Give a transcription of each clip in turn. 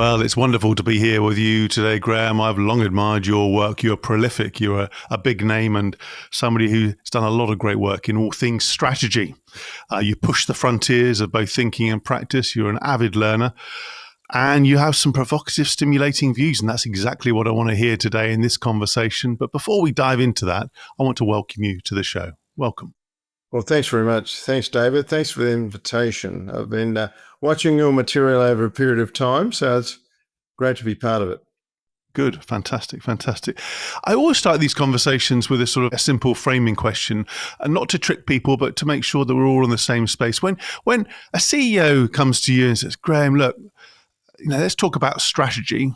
Well, it's wonderful to be here with you today, Graham. I've long admired your work. You're prolific. You're a big name and somebody who's done a lot of great work in all things strategy. You push the frontiers of both thinking and practice. You're an avid learner and you have some provocative, stimulating views. And that's exactly what I want to hear today in this conversation. But before we dive into that, I want to welcome you to the show. Welcome. Well, thanks very much. Thanks, David. Thanks for the invitation. I've been watching your material over a period of time, so it's great to be part of it. Good. Fantastic. Fantastic. I always start these conversations with a sort of a simple framing question, and not to trick people, but to make sure that we're all in the same space. When a CEO comes to you and says, Graham, look, let's talk about strategy.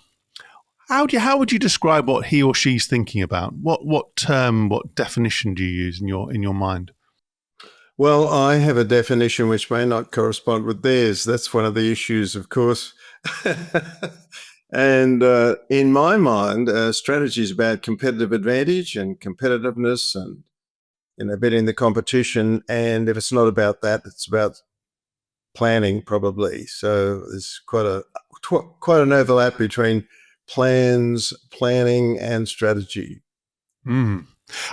How would you describe what he or she's thinking about? What term, what definition do you use in your mind? Well, I have a definition which may not correspond with theirs. That's one of the issues, of course. And in my mind, strategy is about competitive advantage and competitiveness and beating the competition. And if it's not about that, it's about planning, probably. So there's quite an overlap between planning, and strategy. Mm.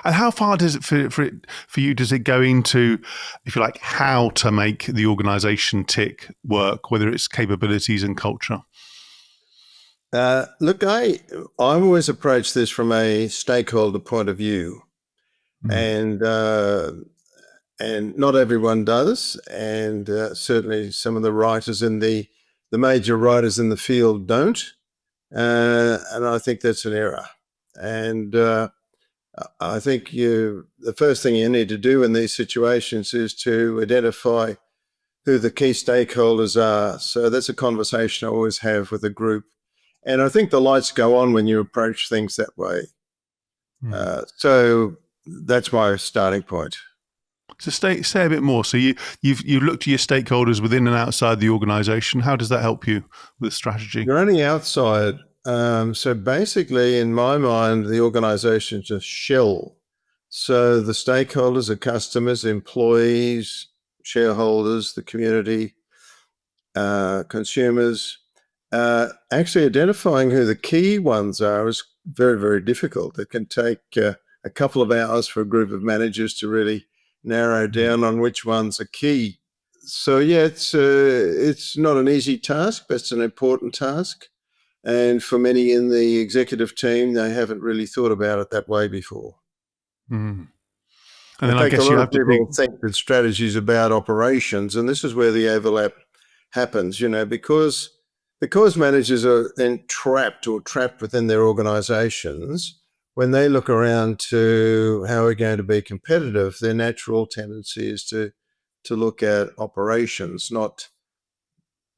And how far does it for you? Does it go into, if you like, how to make the organisation tick work, whether it's capabilities and culture? Look, I always approach this from a stakeholder point of view, and not everyone does, and certainly some of the writers in the major writers in the field don't, and I think that's an error. And I think the first thing you need to do in these situations is to identify who the key stakeholders are. So that's a conversation I always have with a group. And I think the lights go on when you approach things that way. So that's my starting point. So say a bit more. So you've looked at your stakeholders within and outside the organisation. How does that help you with strategy? You're only outside. So basically, in my mind, the organisation is a shell. So the stakeholders are customers, employees, shareholders, the community, consumers. Actually, identifying who the key ones are is very, very difficult. It can take a couple of hours for a group of managers to really narrow down on which ones are key. So yeah, it's not an easy task, but it's an important task. And for many in the executive team, they haven't really thought about it that way before. Mm. And In then I fact, a guess lot you of have to people think. think that strategy is about operations, and this is where the overlap happens, because managers are trapped within their organizations. When they look around to how we're going to be competitive, their natural tendency is to look at operations,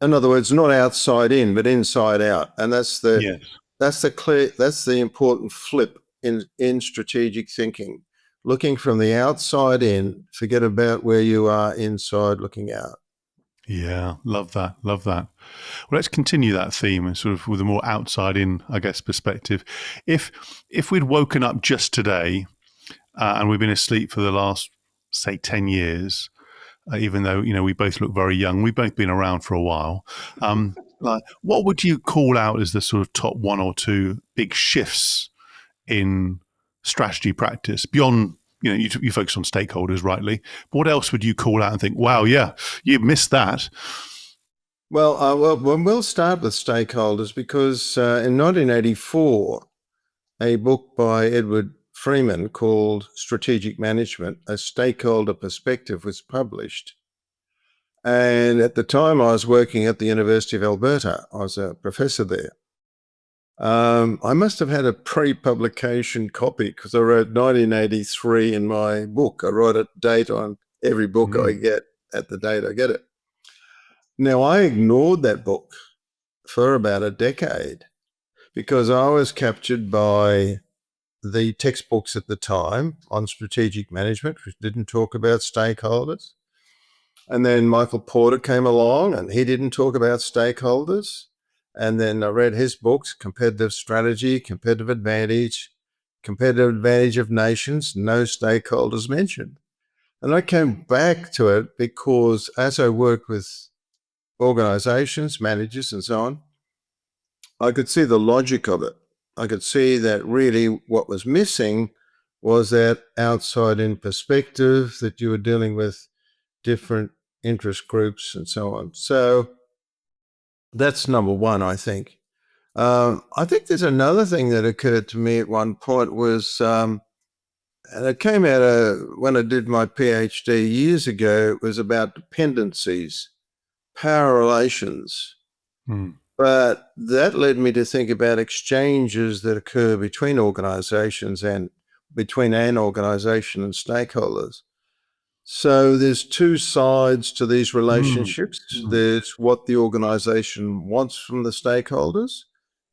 in other words, not outside in, but inside out. And that's the important flip in strategic thinking. Looking from the outside in, forget about where you are inside looking out. Yeah, love that. Love that. Well, let's continue that theme and sort of with a more outside in, I guess, perspective. If we'd woken up just today and we've been asleep for the last, say, 10 years, even though, we both look very young, we've both been around for a while. What would you call out as the sort of top one or two big shifts in strategy practice beyond, you focus on stakeholders, rightly. But what else would you call out and think, wow, yeah, you missed that? Well, we'll start with stakeholders because in 1984, a book by Edward Freeman called Strategic Management, A Stakeholder Perspective was published. And at the time I was working at the University of Alberta, I was a professor there. I must have had a pre-publication copy because I wrote 1983 in my book. I write a date on every book I get at the date I get it. Now, I ignored that book for about a decade because I was captured by the textbooks at the time on strategic management, which didn't talk about stakeholders. And then Michael Porter came along and he didn't talk about stakeholders. And then I read his books, Competitive Strategy, Competitive Advantage of Nations, no stakeholders mentioned. And I came back to it because as I work with organizations, managers and so on, I could see the logic of it. I could see that really what was missing was that outside in perspective, that you were dealing with different interest groups and so on. So that's number one, I think. I think there's another thing that occurred to me at one point was, and it came out of when I did my PhD years ago, it was about dependencies, power relations. Mm. But that led me to think about exchanges that occur between organizations and between an organization and stakeholders. So there's two sides to these Mm. relationships. Mm. There's what the organization wants from the stakeholders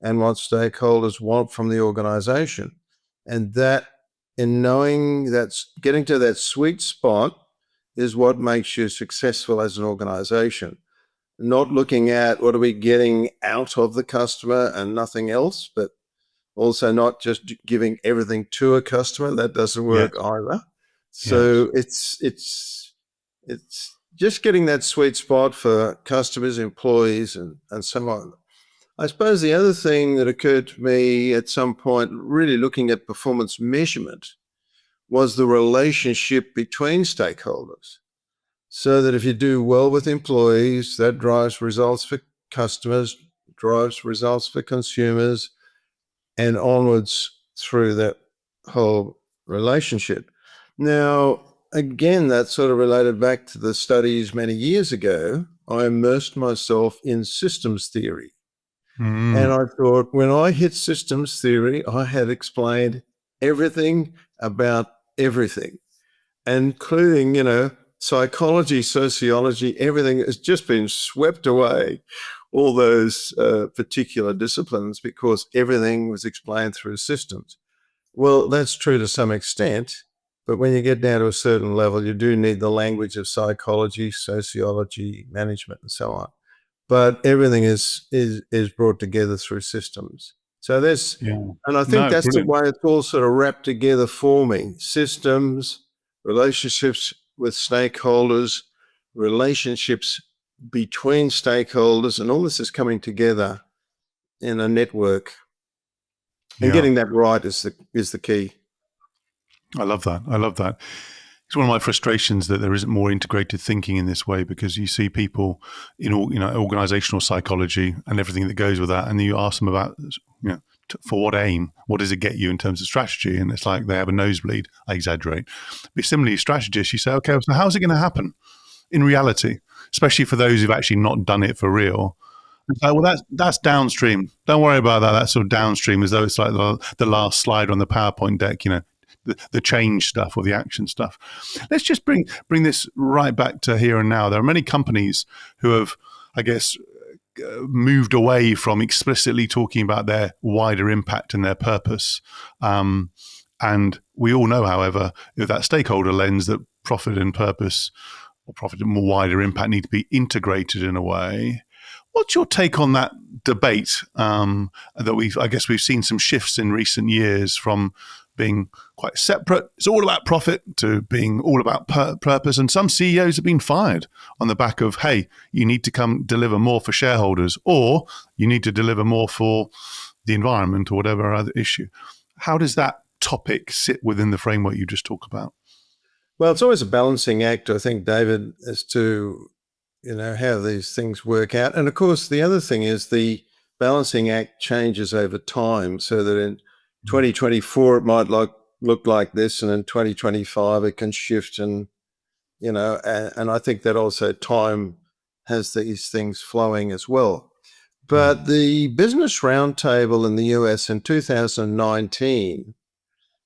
and what stakeholders want from the organization. And that, in knowing that's getting to that sweet spot, is what makes you successful as an organization. Not looking at what are we getting out of the customer and nothing else, but also not just giving everything to a customer. That doesn't Yes. work either. Yes. So it's just getting that sweet spot for customers, employees, and so on. I suppose the other thing that occurred to me at some point, really looking at performance measurement, was the relationship between stakeholders. So that if you do well with employees, that drives results for customers, drives results for consumers, and onwards through that whole relationship. Now, again, that sort of related back to the studies many years ago. I immersed myself in systems theory. And Mm. I thought when I hit systems theory, I had explained everything about everything, including, psychology, sociology, everything has just been swept away, all those particular disciplines, because everything was explained through systems. Well, that's true to some extent, but when you get down to a certain level, you do need the language of psychology, sociology, management, and so on. But everything is brought together through systems. So there's, Yeah. and I think No, that's the brilliant. way it's all sort of wrapped together for me. Systems, relationships with stakeholders, relationships between stakeholders, and all this is coming together in a network. And Yeah. getting that right is the key. I love that. I love that. It's one of my frustrations that there isn't more integrated thinking in this way, because you see people in all, organizational psychology and everything that goes with that, and you ask them about, for what aim, what does it get you in terms of strategy, and it's like they have a nosebleed. I exaggerate. But similarly, strategists, you say, okay, so how's it going to happen in reality, especially for those who've actually not done it for real? It's like, well, that's downstream. Don't worry about that. That's sort of downstream, as though it's like the last slide on the PowerPoint deck. The change stuff or the action stuff. Let's just bring this right back to here and now. There are many companies who have, I guess, moved away from explicitly talking about their wider impact and their purpose. And we all know, however, with that stakeholder lens, that profit and purpose, or profit and more wider impact, need to be integrated in a way. What's your take on that debate? I guess we've seen some shifts in recent years from being quite separate, it's all about profit, to being all about purpose. And some CEOs have been fired on the back of, hey, you need to come deliver more for shareholders, or you need to deliver more for the environment, or whatever other issue. How does that topic sit within the framework you just talked about? Well, it's always a balancing act, I think, David, as to how these things work out. And of course, the other thing is the balancing act changes over time, so that in 2024 it might look like this, and in 2025 it can shift, and and I think that also time has these things flowing as well. Mm. But the Business Roundtable in the US in 2019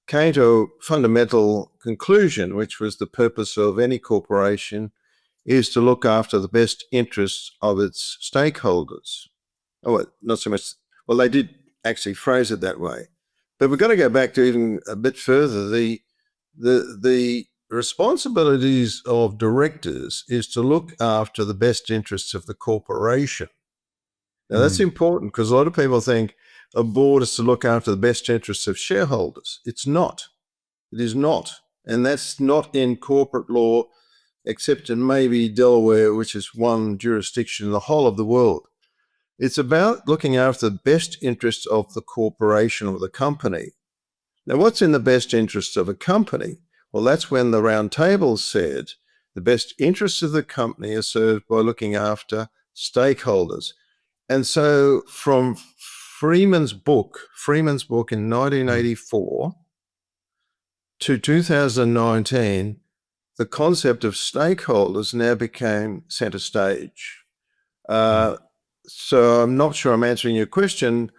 came to a fundamental conclusion, which was the purpose of any corporation is to look after the best interests of its stakeholders. Oh, not so much. Well, they did actually phrase it that way, but we've got to go back to even a bit further. The responsibilities of directors is to look after the best interests of the corporation. Now, that's Mm. important, because a lot of people think a board is to look after the best interests of shareholders. It's not. It is not. And that's not in corporate law, except in maybe Delaware, which is one jurisdiction in the whole of the world. It's about looking after the best interests of the corporation or the company. Now, what's in the best interests of a company? Well, that's when the round table said the best interests of the company are served by looking after stakeholders. And so from Freeman's book in 1984 to 2019, the concept of stakeholders now became center stage. Mm. So I'm not sure I'm answering your question,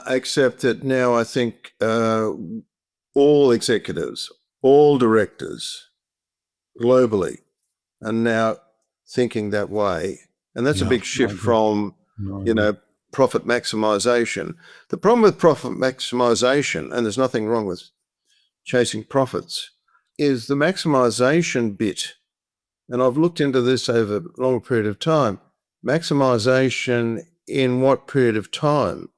except that now I think all executives, all directors globally are now thinking that way. And that's a Yeah, big I shift agree. from, No, I you agree. know, profit maximization. The problem with profit maximization, and there's nothing wrong with chasing profits, is the maximization bit. And I've looked into this over a long period of time. Maximization in what period of time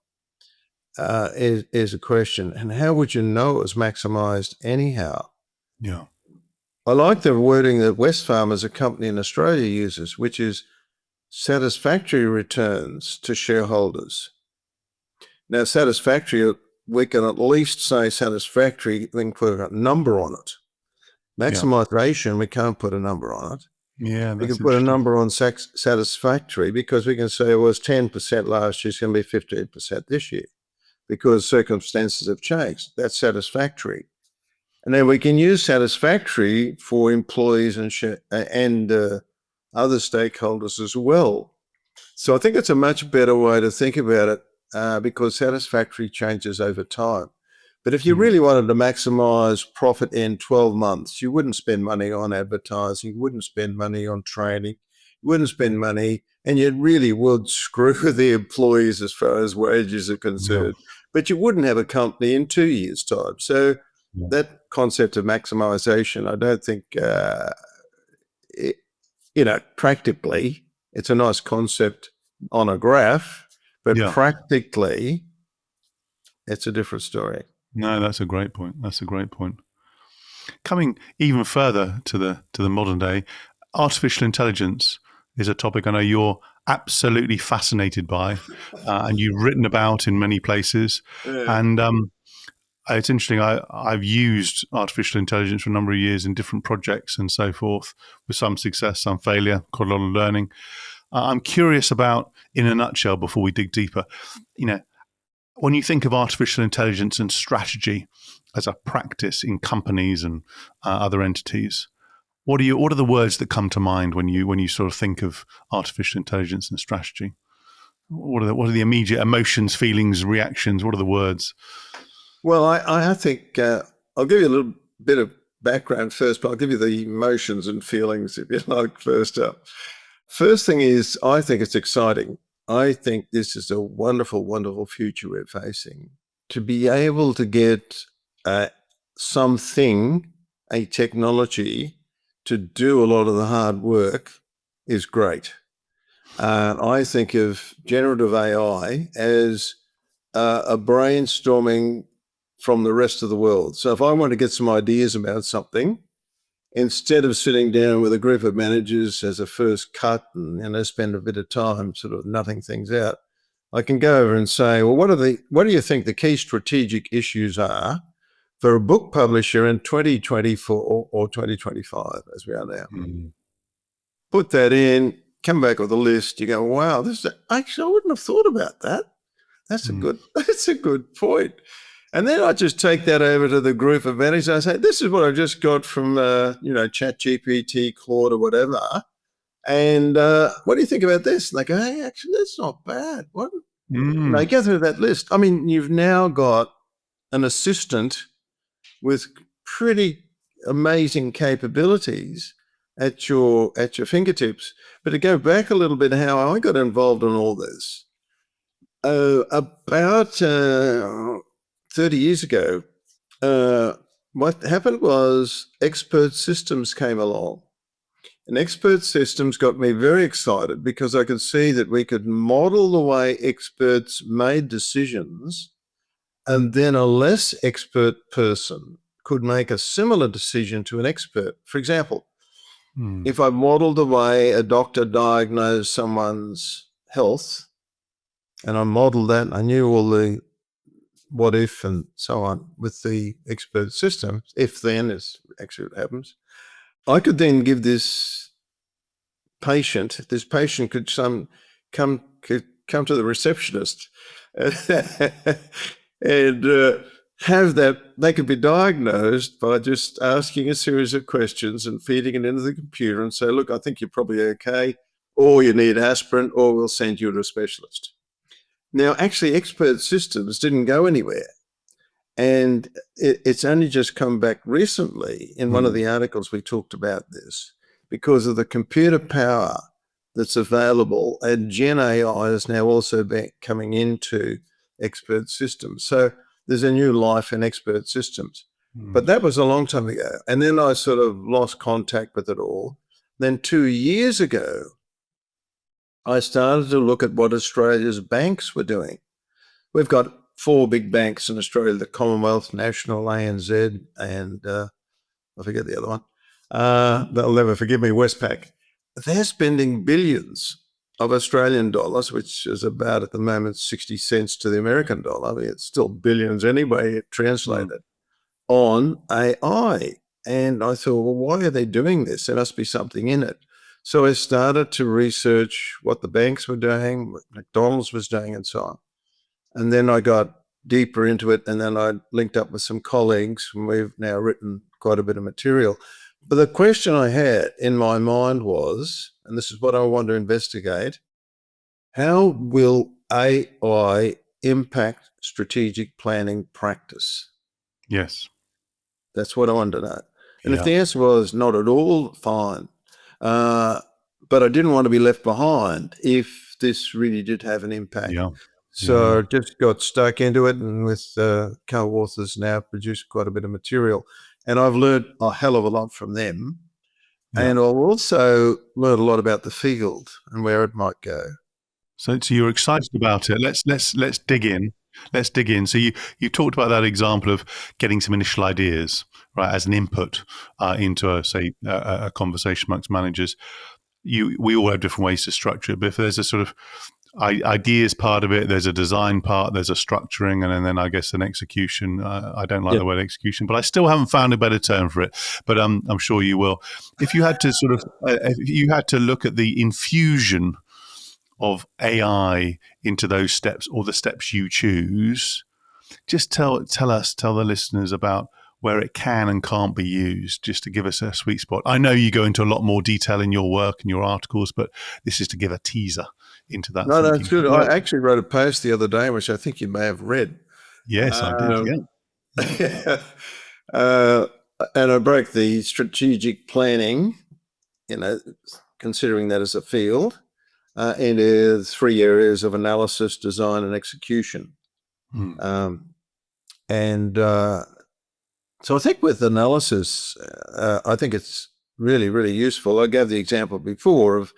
is a question. And how would you know it was maximized anyhow? Yeah, I like the wording that Westfarmers, a company in Australia, uses, which is satisfactory returns to shareholders. Now, satisfactory, we can at least say satisfactory, we can put a number on it. yeah, Maximisation, we can't put a number on it. yeah. We can That's put a interesting. number on satisfactory because we can say it was 10% last year, it's going to be 15% this year because circumstances have changed. That's satisfactory. And then we can use satisfactory for employees and other stakeholders as well. So I think it's a much better way to think about it because satisfactory changes over time. But if you Mm. really wanted to maximize profit in 12 months, you wouldn't spend money on advertising, you wouldn't spend money on training, you wouldn't spend money, and you really would screw the employees as far as wages are Yeah, concerned. But you wouldn't have a company in 2 years' time. So yeah, that concept of maximization, I don't think, it, practically, it's a nice concept on a graph, but yeah. practically, it's a different story. No, that's a great point. That's a great point. Coming even further to the modern day, artificial intelligence is a topic I know you're absolutely fascinated by, and you've written about in many places. Yeah. And it's interesting. I've used artificial intelligence for a number of years in different projects and so forth, with some success, some failure, quite a lot of learning. I'm curious about, in a nutshell, before we dig deeper, you know, when you think of artificial intelligence and strategy as a practice in companies and other entities, what are the words that come to mind when you sort of think of artificial intelligence and strategy? What are the immediate emotions, feelings, reactions? What are the words? Well, I think I'll give you a little bit of background first, but I'll give you the emotions and feelings, if you like, first up. First thing is, I think it's exciting. I think this is a wonderful, wonderful future we're facing. To be able to get uh, something, a technology, to do a lot of the hard work is great. I think of generative AI as a brainstorming from the rest of the world. So if I want to get some ideas about something, instead of sitting down with a group of managers as a first cut and spend a bit of time sort of nutting things out, I can go over and say, well, what do you think the key strategic issues are for a book publisher in 2024 or 2025, as we are now? Mm, Put that in, come back with a list. You go, wow, actually, I wouldn't have thought about that. That's a mm, good, that's a good point. And then I just take that over to the group of managers. I say, this is what I just got from, Chat GPT, Claude, or whatever. And what do you think about this? And they go, hey, actually, that's not bad. What? And they mm, go through that list. I mean, you've now got an assistant with pretty amazing capabilities at your fingertips. But to go back a little bit, how I got involved in all this, about 30 years ago, what happened was expert systems came along. And expert systems got me very excited because I could see that we could model the way experts made decisions, and then a less expert person could make a similar decision to an expert. For example, mm, if I modeled the way a doctor diagnosed someone's health, and I modeled that. I knew all the what if and so on with the expert system. If then is actually what happens. I could then give this patient could come to the receptionist and have that. They could be diagnosed by just asking a series of questions and feeding it into the computer and say, look, I think you're probably okay, or you need aspirin, or we'll send you to a specialist. Now, actually, expert systems didn't go anywhere. And it's only just come back recently in one of the articles we talked about this because of the computer power that's available, and Gen AI is now also coming into expert systems. So there's a new life in expert systems. But that was a long time ago. And then I sort of lost contact with it all. Then 2 years ago, I started to look at what Australia's banks were doing. We've got 4 big banks in Australia: the Commonwealth, National, ANZ, and I forget the other one. They'll never forgive me, Westpac. They're spending billions of Australian dollars, which is about at the moment 60 cents to the American dollar. I mean, it's still billions anyway, translated, on AI. And I thought, well, why are they doing this? There must be something in it. So I started to research what the banks were doing, what McDonald's was doing, and so on. And then I got deeper into it, and then I linked up with some colleagues, and we've now written quite a bit of material. But the question I had in my mind was, and this is what I want to investigate, how will AI impact strategic planning practice? Yes. That's what I wanted to know. And if Yeah. the answer was not at all, fine. But I didn't want to be left behind if this really did have an impact. Yeah. So Yeah. just got stuck into it, and with co-authors now produced quite a bit of material. And I've learned a hell of a lot from them. Yeah. And I've also learned a lot about the field and where it might go. So you're excited about it. Let's dig in. Let's dig in. So you talked about that example of getting some initial ideas, right, as an input into a conversation amongst managers. We all have different ways to structure it, but if there's a sort of ideas part of it, there's a design part, there's a structuring, and then I guess an execution. I don't like Yeah. the word execution, but I still haven't found a better term for it. But I'm sure you will. If you had to sort of, if you had to look at the infusion of AI into those steps or the steps you choose, just tell the listeners about where it can and can't be used, just to give us a sweet spot. I know you go into a lot more detail in your work and your articles, but this is to give a teaser into that No, thinking. it's good. Well, I actually wrote a post the other day, which I think you may have read. yes, I did. Um, Yeah. Yeah. uh, and I broke the strategic planning, you know, considering that as a field, into 3 areas of analysis, design, and execution. Mm. And so I think with analysis, I think it's really, really useful. I gave the example before of,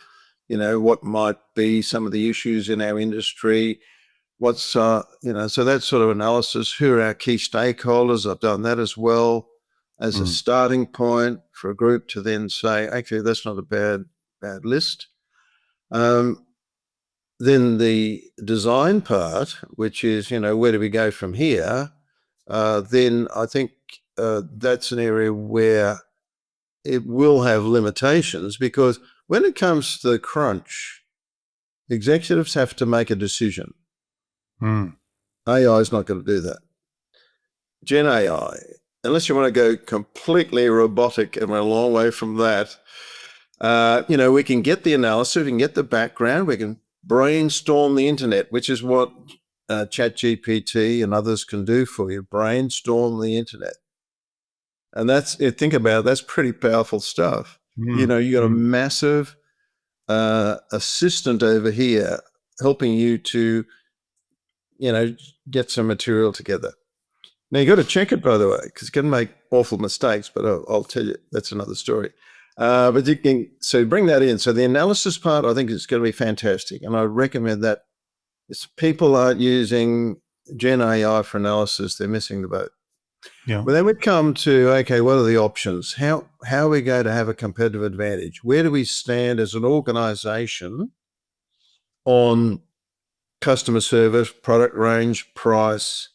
what might be some of the issues in our industry. What's, so that sort of analysis. Who are our key stakeholders? I've done that as well as a starting point for a group to then say, actually, that's not a bad list. Then the design part, which is, where do we go from here? Then I think that's an area where it will have limitations, because when it comes to the crunch, executives have to make a decision. AI is not going to do that. Gen AI, unless you want to go completely robotic, and we're a long way from that, we can get the analysis, we can get the background, we can brainstorm the internet, which is what ChatGPT and others can do for you. Brainstorm the internet. And think about it, that's pretty powerful stuff. You got a massive assistant over here helping you to, get some material together. Now, you got to check it, by the way, because it can make awful mistakes, but I'll tell you, that's another story. But you can, so bring that in. So the analysis part, I think, is going to be fantastic. And I recommend that. If people aren't using Gen AI for analysis, they're missing the boat. Yeah. But then we come to, okay, what are the options? How are we going to have a competitive advantage? Where do we stand as an organization on customer service, product range, price,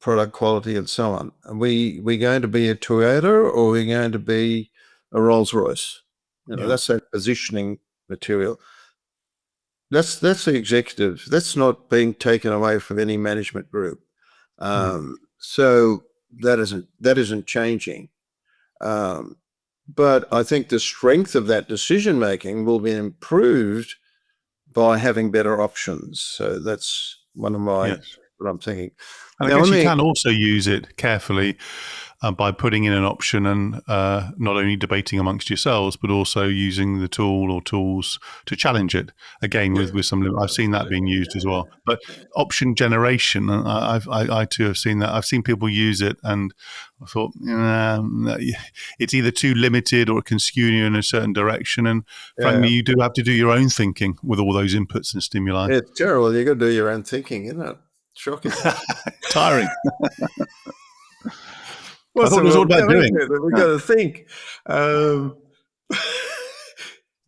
product quality, and so on. Are we going to be a Toyota, or are we going to be a Rolls Royce? Yeah. That's that positioning material. That's the executive. That's not being taken away from any management group. So that isn't changing. But I think the strength of that decision making will be improved by having better options. So that's one of my Yes. what I'm thinking. And I Now, guess you can also use it carefully by putting in an option and not only debating amongst yourselves, but also using the tool or tools to challenge it. Again, with some, I've seen that being used as well. But option generation, I too have seen that. I've seen people use it, and I thought it's either too limited or it can skew you in a certain direction. And frankly, you do have to do your own thinking with all those inputs and stimuli. It's terrible. You got to do your own thinking, isn't it? Shocking. Tiring. I What's thought the it was all world about coming doing. to? We've got to think.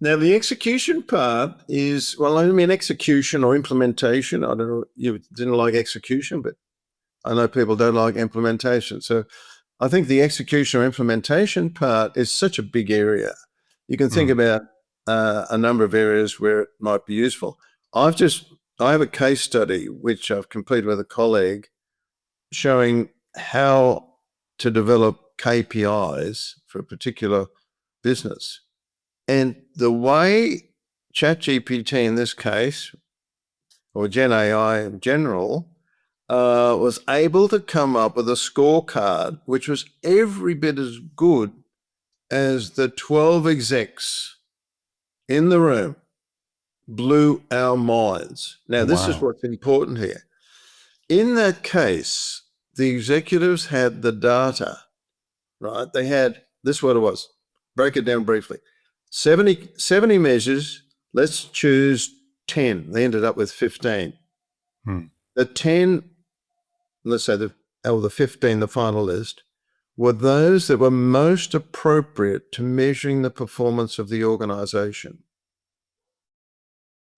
Now, the execution part is, well, I mean, execution or implementation. I don't know, you didn't like execution, but I know people don't like implementation. So I think the execution or implementation part is such a big area. You can think about a number of areas where it might be useful. I have a case study which I've completed with a colleague showing how to develop KPIs for a particular business. And the way ChatGPT in this case, or Gen AI in general, was able to come up with a scorecard which was every bit as good as the 12 execs in the room, blew our minds. Now, this is Wow. what's important here. In that case, the executives had the data, right? They had, this is what it was. Break it down briefly. 70 measures, let's choose 10. They ended up with 15. The 10, let's say the 15, the final list, were those that were most appropriate to measuring the performance of the organization.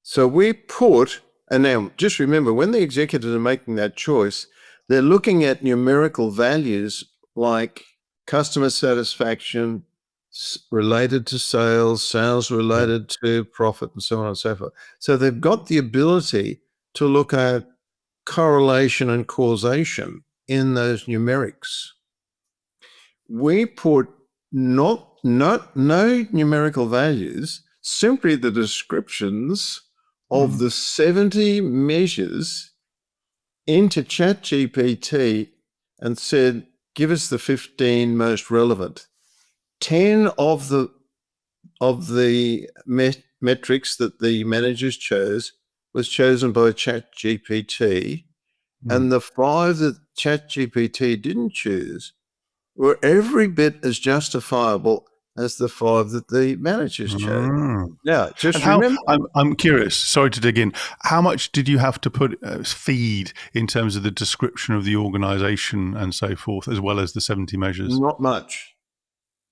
So we put, and now just remember, when the executives are making that choice, they're looking at numerical values like customer satisfaction related to sales related to profit, and so on and so forth. So they've got the ability to look at correlation and causation in those numerics. We put no numerical values, simply the descriptions of the 70 measures into ChatGPT and said, give us the 15 most relevant. 10 of the metrics that the managers chose was chosen by ChatGPT, and the 5 that ChatGPT didn't choose were every bit as justifiable as the 5 that the managers chose. Now, And just how, remember, I'm curious, sorry to dig in, how much did you have to feed in terms of the description of the organization and so forth, as well as the 70 measures? not much.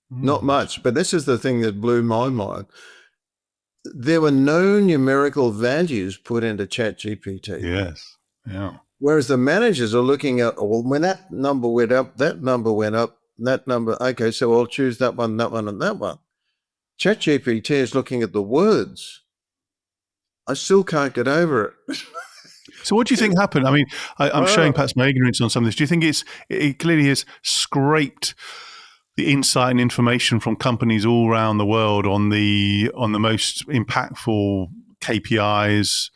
Not much. But this is the thing that blew my mind. There were no numerical values put into ChatGPT. Yes. Yeah. Whereas the managers are looking at, well, when that number went up, that number went up, that number, okay, so I'll choose that one, and that one. ChatGPT is looking at the words. I still can't get over it. So what do you think happened? I mean, I'm showing perhaps my ignorance on some of this. Do you think it clearly has scraped the insight and information from companies all around the world on the most impactful KPIs,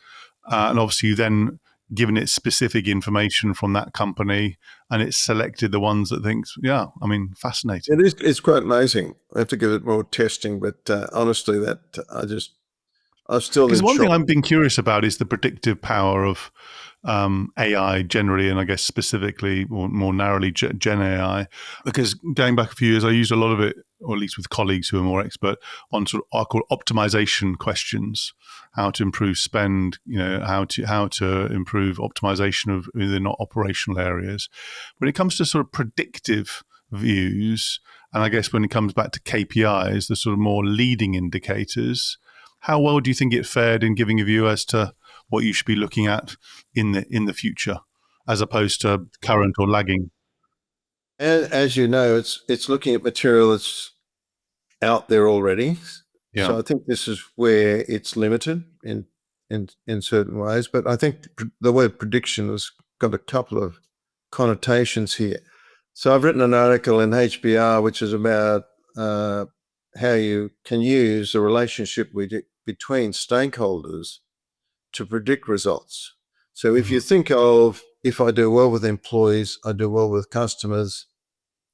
and obviously you then given it specific information from that company, and it's selected the ones that thinks, yeah, I mean, fascinating. It's quite amazing. I have to give it more testing, but honestly, that I'm still Because in one thing shock. I'm being curious about is the predictive power of AI generally, and I guess specifically or more narrowly Gen AI. Because going back a few years, I used a lot of it, or at least with colleagues who are more expert, on sort of I call optimization questions, how to improve spend, how to improve optimization of the not operational areas. When it comes to sort of predictive views, and I guess when it comes back to KPIs, the sort of more leading indicators, how well do you think it fared in giving a view as to what you should be looking at in the future, as opposed to current or lagging. And as you know, it's looking at material that's out there already. Yeah. So I think this is where it's limited in certain ways. But I think the word prediction has got a couple of connotations here. So I've written an article in HBR which is about how you can use the relationship between stakeholders to predict results. So if you think of, if I do well with employees, I do well with customers,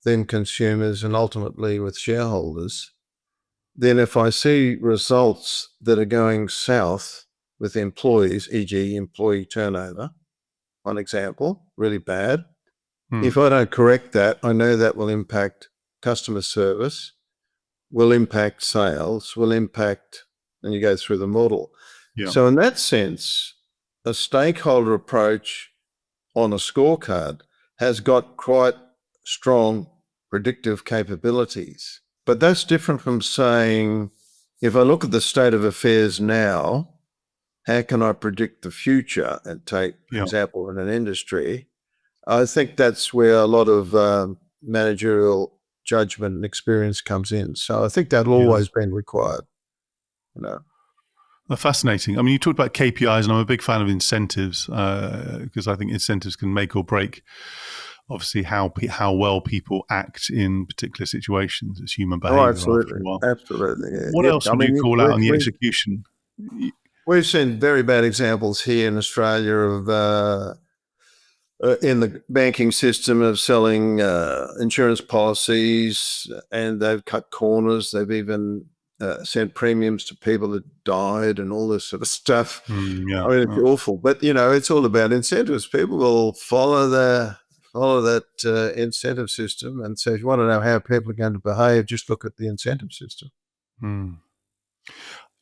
then consumers, and ultimately with shareholders, then if I see results that are going south with employees, e.g. employee turnover, one example, really bad, if I don't correct that, I know that will impact customer service, will impact sales, will impact, and you go through the model. Yeah. So in that sense, a stakeholder approach on a scorecard has got quite strong predictive capabilities. But that's different from saying, if I look at the state of affairs now, how can I predict the future? And take, for example, in an industry, I think that's where a lot of managerial judgment and experience comes in. So I think that'll always been required. Fascinating. I mean, you talked about KPIs, and I'm a big fan of incentives because I think incentives can make or break, obviously, how well people act in particular situations. It's human behavior after a while. Absolutely. Yeah. What else would you call out on the execution? We've seen very bad examples here in Australia of in the banking system of selling insurance policies, and they've cut corners. They've even sent premiums to people that died and all this sort of stuff. I mean, it's awful. But, it's all about incentives. People will follow that incentive system. And so if you want to know how people are going to behave, just look at the incentive system.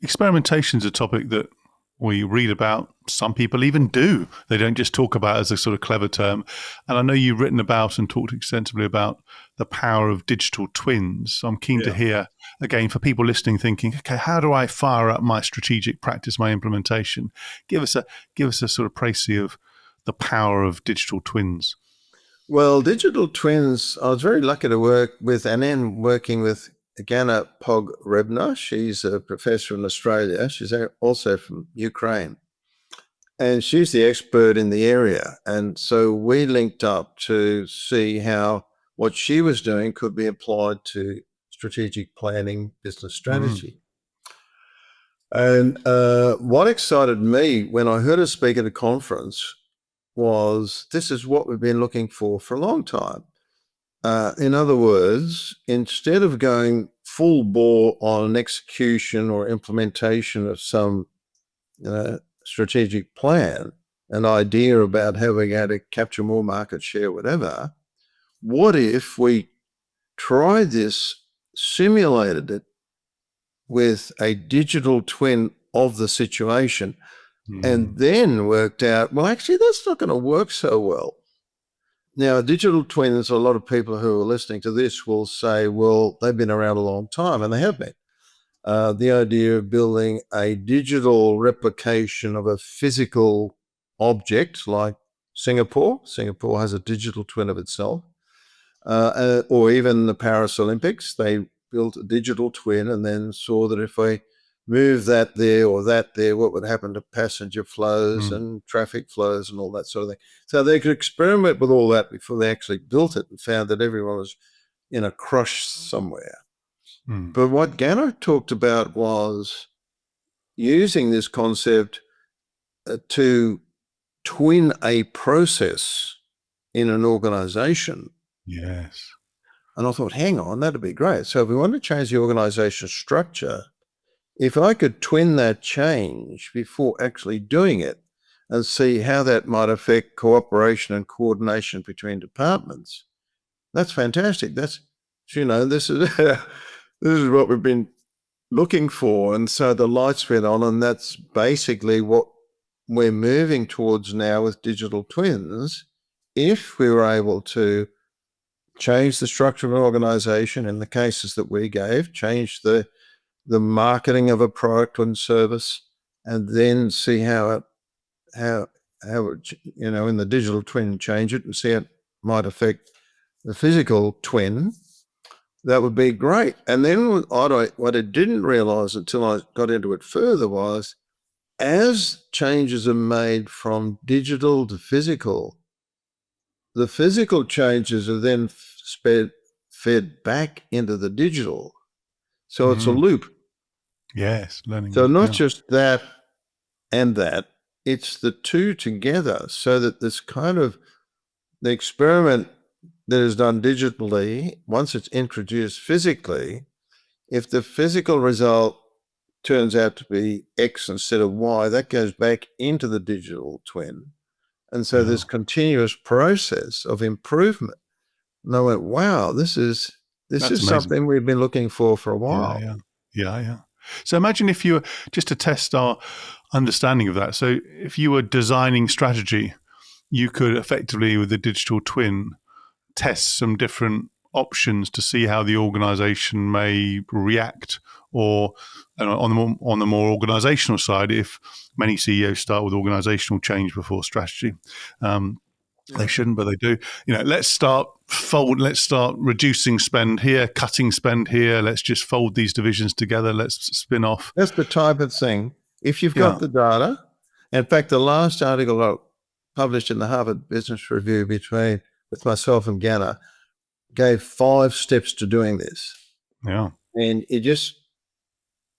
Experimentation is a topic that we read about. Some people even do. They don't just talk about it as a sort of clever term. And I know you've written about and talked extensively about the power of digital twins. So I'm keen to hear, again, for people listening, thinking, okay, how do I fire up my strategic practice, my implementation? Give us a sort of précis of the power of digital twins. Well, digital twins, I was very lucky to work with, and then working with Gana Pogrebna. She's a professor in Australia. She's also from Ukraine. And she's the expert in the area. And so we linked up to see how what she was doing could be applied to strategic planning, business strategy. And what excited me when I heard her speak at a conference was, this is what we've been looking for a long time. In other words, instead of going full bore on an execution or implementation of some strategic plan, an idea about how we're going to capture more market share, whatever, what if we tried this, simulated it with a digital twin of the situation, and then worked out, well, actually, that's not going to work so well. Now, digital twins, a lot of people who are listening to this will say, well, they've been around a long time, and they have been. The idea of building a digital replication of a physical object like Singapore. Singapore has a digital twin of itself. Or even the Paris Olympics, they built a digital twin and then saw that if they move that there or that there, what would happen to passenger flows and traffic flows and all that sort of thing. So they could experiment with all that before they actually built it, and found that everyone was in a crush somewhere. But what Gano talked about was using this concept to twin a process in an organization. Yes. And I thought, hang on, that'd be great. So if we want to change the organization structure, if I could twin that change before actually doing it and see how that might affect cooperation and coordination between departments, that's fantastic. That's, this is this is what we've been looking for. And so the lights went on, and that's basically what we're moving towards now with digital twins. If we were able to change the structure of an organization in the cases that we gave, change the marketing of a product and service, and then see how it in the digital twin, change it and see it might affect the physical twin, that would be great. And then what I didn't realize until I got into it further was, as changes are made from digital to physical, the physical changes are then fed back into the digital. So it's a loop. Yes, learning So loop. not Yeah. just that and that, it's the two together, so that this kind of the experiment that is done digitally, once it's introduced physically, if the physical result turns out to be X instead of Y, that goes back into the digital twin. And so Yeah. this continuous process of improvement. And I went, wow, this is That's amazing. something we've been looking for a Yeah, while. yeah. Yeah, yeah. So imagine if you were, just to test our understanding of that. So if you were designing strategy, you could effectively, with the digital twin, test some different options to see how the organization may react, or on the more organizational side, if many CEOs start with organizational change before strategy. They shouldn't, but they do. Let's start reducing spend here, cutting spend here. Let's just fold these divisions together. Let's spin off. That's the type of thing. If you've got Yeah, the data, in fact, the last article I published in the Harvard Business Review with myself and Ganna gave 5 steps to doing this. yeah. And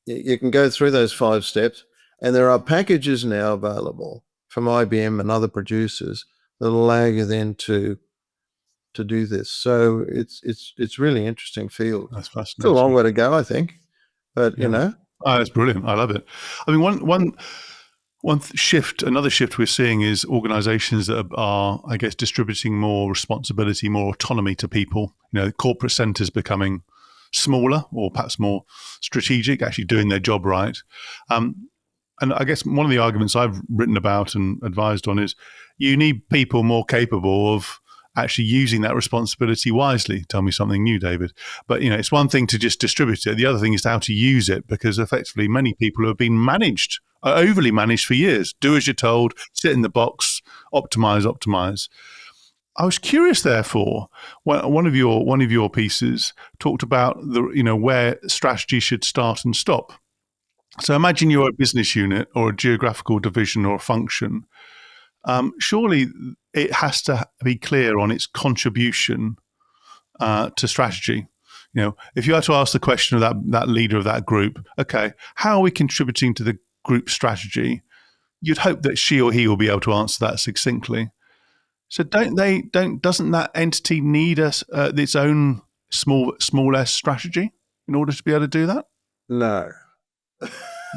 you can go through those 5 steps, and there are packages now available from IBM and other producers that allow you then to do this. So it's really interesting field. That's Still a long fascinating. way to go, I think, but Yeah, that's brilliant. I love it. I mean, another shift we're seeing is organizations that are, I guess, distributing more responsibility, more autonomy to people. Corporate centers becoming smaller or perhaps more strategic, actually doing their job right. And I guess one of the arguments I've written about and advised on is you need people more capable of actually using that responsibility wisely. Tell me something new, David. But it's one thing to just distribute it. The other thing is how to use it, because effectively many people have been overly managed for years. Do as you're told, sit in the box, optimize. I was curious, therefore, one of your pieces talked about where strategy should start and stop. So imagine you're a business unit or a geographical division or a function. Surely it has to be clear on its contribution to strategy. If you had to ask the question of that leader of that group, okay, how are we contributing to the group strategy? You'd hope that she or he will be able to answer that succinctly. So doesn't that entity need its own small s strategy in order to be able to do that? no.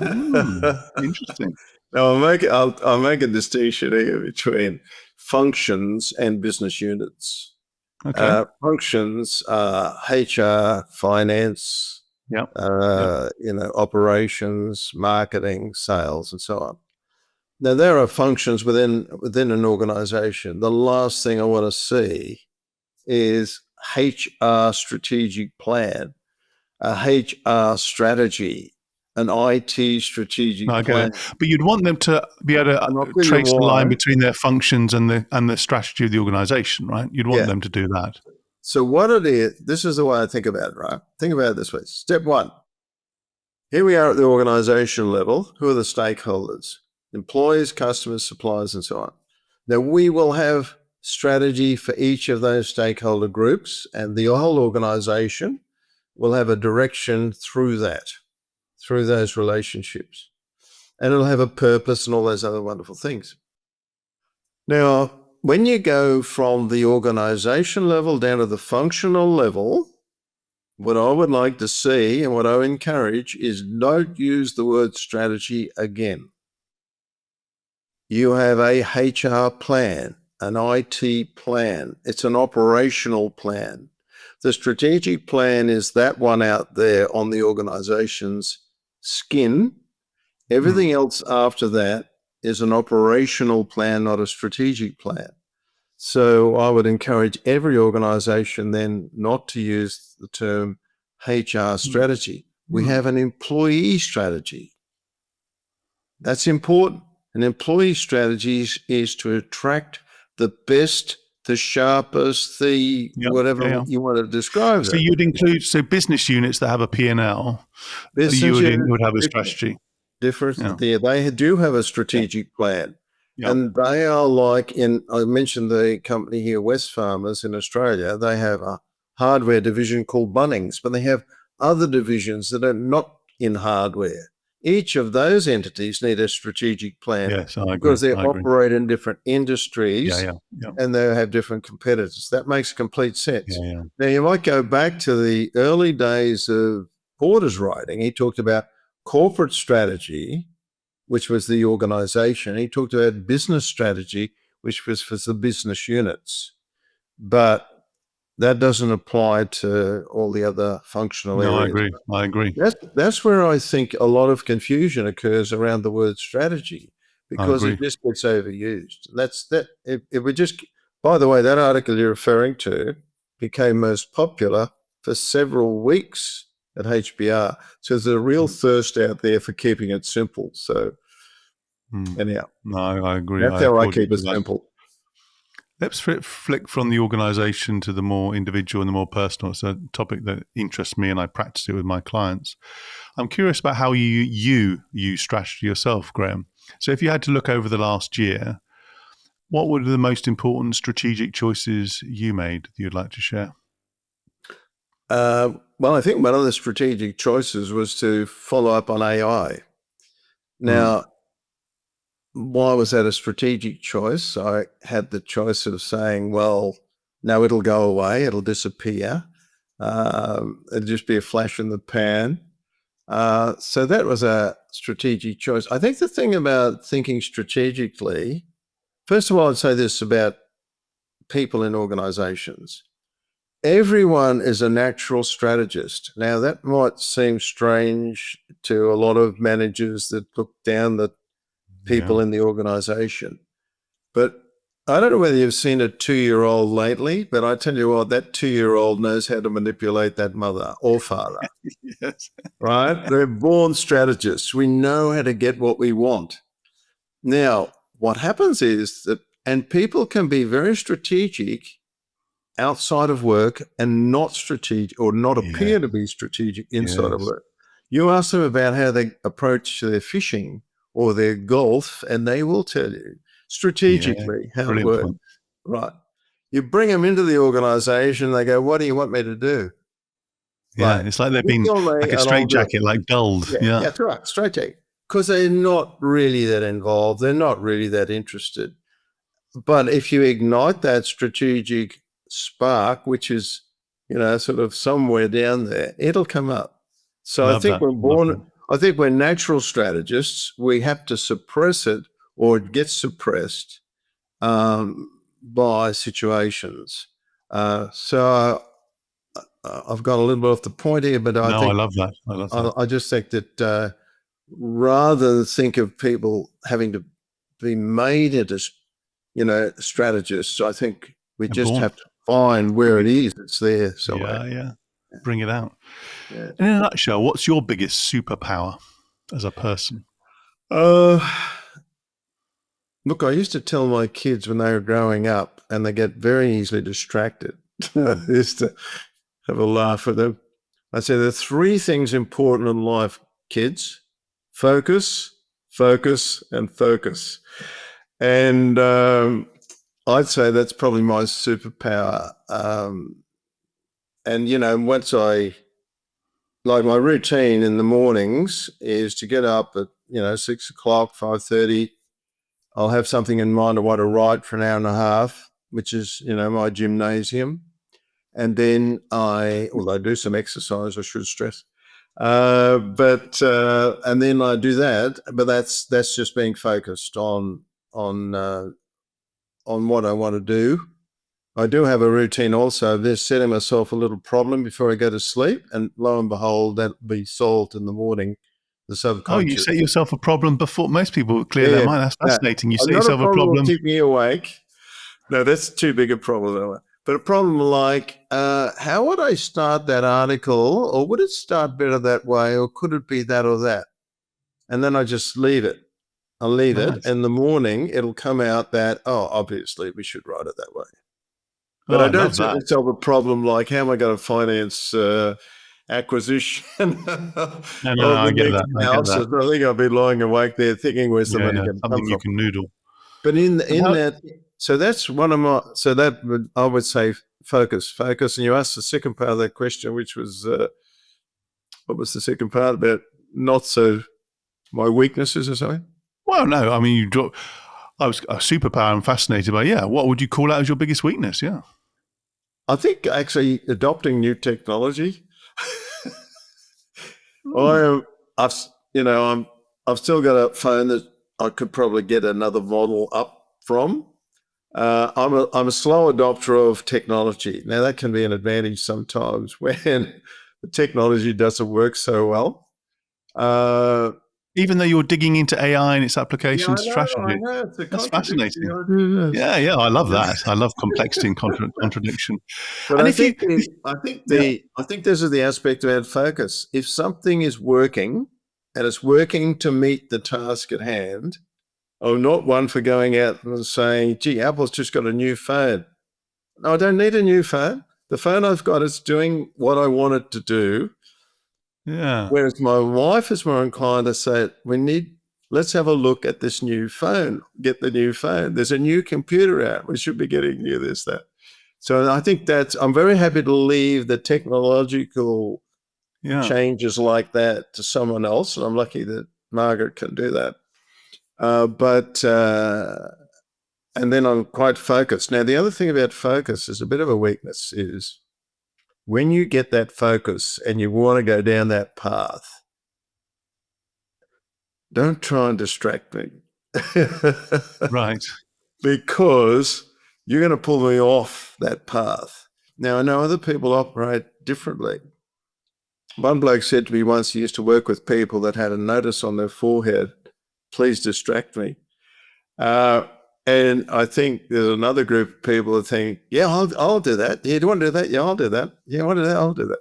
Interesting. Now I'll make a distinction here between functions and business units. Okay. Functions are HR, finance, Yeah. Yeah. operations, marketing, sales, and so on. Now there are functions within an organization. The last thing I want to see is HR strategic plan, a HR strategy, an IT No, strategic I get it. plan. But you'd want them to be able to And I'll tell you trace the line why. between their functions and the strategy of the organization, right? You'd want Yeah. them to do that. So what it is, this is the way I think about it, right? Think about it this way. Step 1. Here we are at the organization level. Who are the stakeholders? Employees, customers, suppliers, and so on. Now we will have strategy for each of those stakeholder groups, and the whole organization will have a direction through those relationships. And it'll have a purpose and all those other wonderful things. Now, when you go from the organization level down to the functional level, what I would like to see and what I encourage is don't use the word strategy again. You have a HR plan, an IT plan. It's an operational plan. The strategic plan is that one out there on the organization's skin. Everything else after that is an operational plan, not a strategic plan. So I would encourage every organization then not to use the term HR strategy. We have an employee strategy. That's important. An employee strategy is to attract the best, the sharpest, the Yeah. whatever Yeah. Yeah. you want to describe So them. you'd include business units that have a P&L. Business You units would have a are different. strategy. Yeah. They do have a Yeah. strategic plan. Yeah. And they are like I mentioned the company here, Wesfarmers in Australia. They have a hardware division called Bunnings, but they have other divisions that are not in hardware. Each of those entities need a strategic plan Yes, I agree. because they I agree. operate in different Yeah. industries Yeah. Yeah. and they have different competitors. That makes complete sense. Yeah. Yeah. Now, you might go back to the early days of Porter's writing. He talked about corporate strategy, which was the organization. He talked about business strategy, which was for the business units. But that doesn't apply to all the other functional No, I areas. agree. I agree. That's where I think a lot of confusion occurs around the word strategy I because it agree. just gets overused. That's that. If we just, by the way, that article you're referring to became most popular for several weeks at HBR. So there's a real thirst out there for keeping it simple. So Mm. anyhow, No, I agree. that's I how I applaud you keep it for that. simple. Let's flick from the organisation to the more individual and the more personal. It's a topic that interests me, and I practice it with my clients. I'm curious about how you use strategy yourself, Graham. So, if you had to look over the last year, what were the most important strategic choices you made that you'd like to share? Well, I think one of the strategic choices was to follow up on AI. Mm. Now, why was that a strategic choice? I had the choice of saying, well, no, it'll go away, it'll disappear, it'll just be a flash in the pan. So that was a strategic choice. I think the thing about thinking strategically, first of all, I'd say this about people in organizations. Everyone is a natural strategist. Now, that might seem strange to a lot of managers that look down the Yeah. people in the organization. But I don't know whether you've seen a 2-year-old lately, but I tell you what, that 2-year-old knows how to manipulate that mother or father, Yes. right? They're born strategists. We know how to get what we want. Now, what happens is that, and people can be very strategic outside of work and not strategic or not Yeah. appear to be strategic inside of Yes. work. You ask them about how they approach their fishing or their golf, and they will tell you Yeah. strategically how it Brilliant works. point. Right. You bring them into the organization, they go, what do you want me to do? Yeah. Like, It's like they've you been tell me like a and I'll do it. straitjacket, like dulled. Yeah, Yeah. that's right. Strategic. Because they're not really that involved. They're not really that interested. But if you ignite that strategic spark, which is, sort of somewhere down there, it'll come up. So Love that. Love that. I think we're natural strategists. We have to suppress it or it gets suppressed by situations. So I've got a little bit off the point here, but I No, I think love that. I love that. I just think that rather than think of people having to be made into strategists. I think we They're just born. have to find where it is. It's there somewhere. Yeah. Yeah. Bring it out. Yeah. In a nutshell, what's your biggest superpower as a person? Uh, Look, I used to tell my kids when they were growing up, and they get very easily distracted. I used to have a laugh at them. I said, there are three things important in life, kids: focus, focus, and focus. And I'd say that's probably my superpower. And once like my routine in the mornings is to get up at 6 o'clock, 5:30. I'll have something in mind I want to write for an hour and a half, which is my gymnasium, and then I do some exercise. I should stress, but and then I do that. But that's just being focused on uh, on what I want to do. I do have a routine also of just setting myself a little problem before I go to sleep, and lo and behold, that'll be solved in the morning. The Oh, you subconscious. set yourself a problem before most people clear their Yeah, mind. That's no, fascinating. You set not a yourself a problem will problem. keep me awake. No, that's too big a problem. But a problem like, how would I start that article, or would it start better that way, or could it be that or that? And then I just leave it. I'll leave it. Nice. In the morning, it'll come out that, oh, obviously we should write it that way. But Oh, I I don't love set that. myself a problem like how am I going to finance acquisition No, no, no. of I the get next that. I get house. I that. think I'll be lying awake there thinking where's the Yeah, money yeah. going to come Something you from. can noodle. But And in how? that, so that's one of my. So that I would say focus. And you asked the second part of that question, which was what was the second part about? Not so my weaknesses or something. Well, no. I mean, you draw. I was a superpower and fascinated by. Yeah. What would you call out as your biggest weakness? Yeah. I think actually adopting new technology. I Hmm. am. I've you know I've still got a phone that I could probably get another model up from. I'm a slow adopter of technology. Now that can be an advantage sometimes when the technology doesn't work so well. Uh, Even though you're digging into AI and its yeah, application to I strategy, know. It's a that's contradiction. fascinating. I do this. Yeah, yeah. I love that. I love complexity and contradiction. But And I if you, think the I think yeah, the I think this is the aspect about focus. If something is working and it's working to meet the task at hand, I'm not one for going out and saying, "Gee, Apple's just got a new phone." No, I don't need a new phone. The phone I've got is doing what I want it to do. yeah, Whereas my wife is more inclined to say, let's have a look at this new phone. Get the new phone. There's a new computer out. We should be getting you this, that. So I think I'm very happy to leave the technological yeah, changes like that to someone else. And I'm lucky that Margaret can do that. But and then I'm quite focused. Now, the other thing about focus is a bit of a weakness is when you get that focus and you want to go down that path, don't try and distract me right. because you're going to pull me off that path. Now, I know other people operate differently. One bloke said to me once he used to work with people that had a notice on their forehead, please distract me. Uh, and I think there's another group of people that think, yeah, I'll do that. Yeah, do you want to do that? Yeah, I'll do that. Yeah, I want to do that? I'll do that.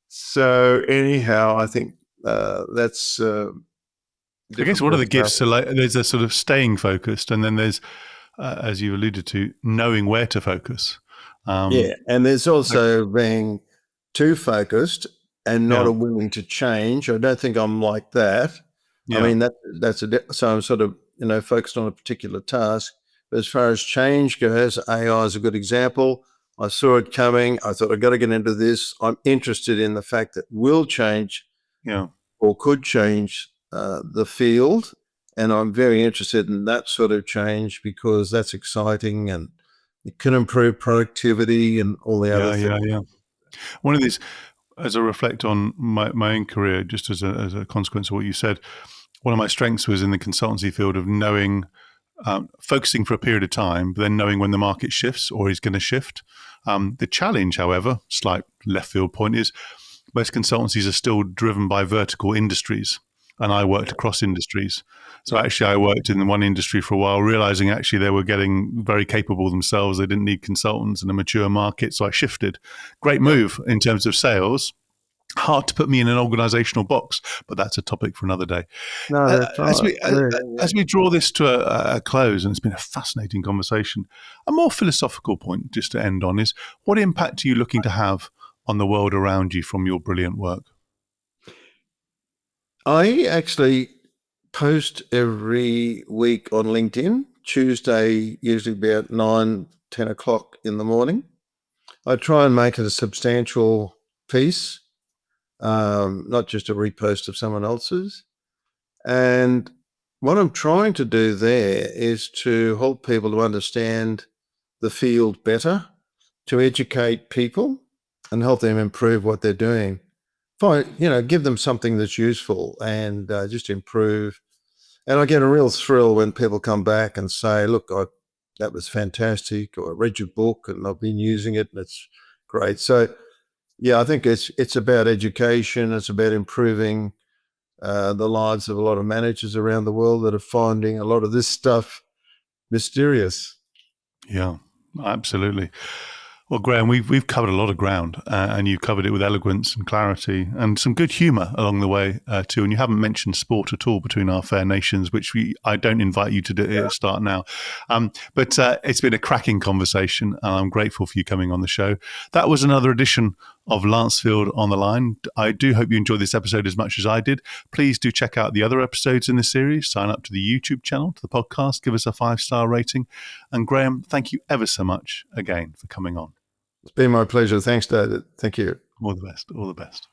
So anyhow, I think that's I guess different one of the gifts, so personality. like, there's a sort of staying focused, and then there's, as you alluded to, knowing where to focus. Yeah, Um, and there's like, also being too focused and not yeah, a willing to change. I don't think I'm like that. I yeah, mean so I'm sort of focused on a particular task. But as far as change goes, AI is a good example. I saw it coming. I thought I've got to get into this. I'm interested in the fact that will change yeah, or could change the field, and I'm very interested in that sort of change because that's exciting and it can improve productivity and all the other yeah, things. yeah, yeah. One of these, as I reflect on my own career, just as a consequence of what you said, one of my strengths was in the consultancy field of knowing, focusing for a period of time, but then knowing when the market shifts or is going to shift. The challenge, however, slight left field point, is most consultancies are still driven by vertical industries. And I worked across industries. So Yeah. actually, I worked in one industry for a while, realizing actually they were getting very capable themselves. They didn't need consultants in a mature market. So I shifted. Great Yep. move in terms of sales. Hard to put me in an organizational box, but that's a topic for another day. No, that's As right. we Yeah, yeah, as we draw this to a close, and it's been a fascinating conversation, a more philosophical point just to end on is: what impact are you looking to have on the world around you from your brilliant work? I actually post every week on LinkedIn, Tuesday, usually about 9, 10 o'clock in the morning. I try and make it a substantial piece, not just a repost of someone else's. And what I'm trying to do there is to help people to understand the field better, to educate people and help them improve what they're doing. Give them something that's useful and just improve. And I get a real thrill when people come back and say, "Look, that was fantastic," or "I read your book and I've been using it and it's great." So yeah, I think it's about education. It's about improving the lives of a lot of managers around the world that are finding a lot of this stuff mysterious. Yeah, absolutely. Well, Graham, we've covered a lot of ground, and you've covered it with eloquence and clarity, and some good humour along the way too. And you haven't mentioned sport at all between our fair nations, which I don't invite you to start now. But it's been a cracking conversation, and I'm grateful for you coming on the show. That was another edition of Lancefield on the Line. I do hope you enjoyed this episode as much as I did. Please do check out the other episodes in this series. Sign up to the YouTube channel, to the podcast, give us a 5-star rating. And Graham, thank you ever so much again for coming on. It's been my pleasure. Thanks, David. Thank you. All the best. All the best.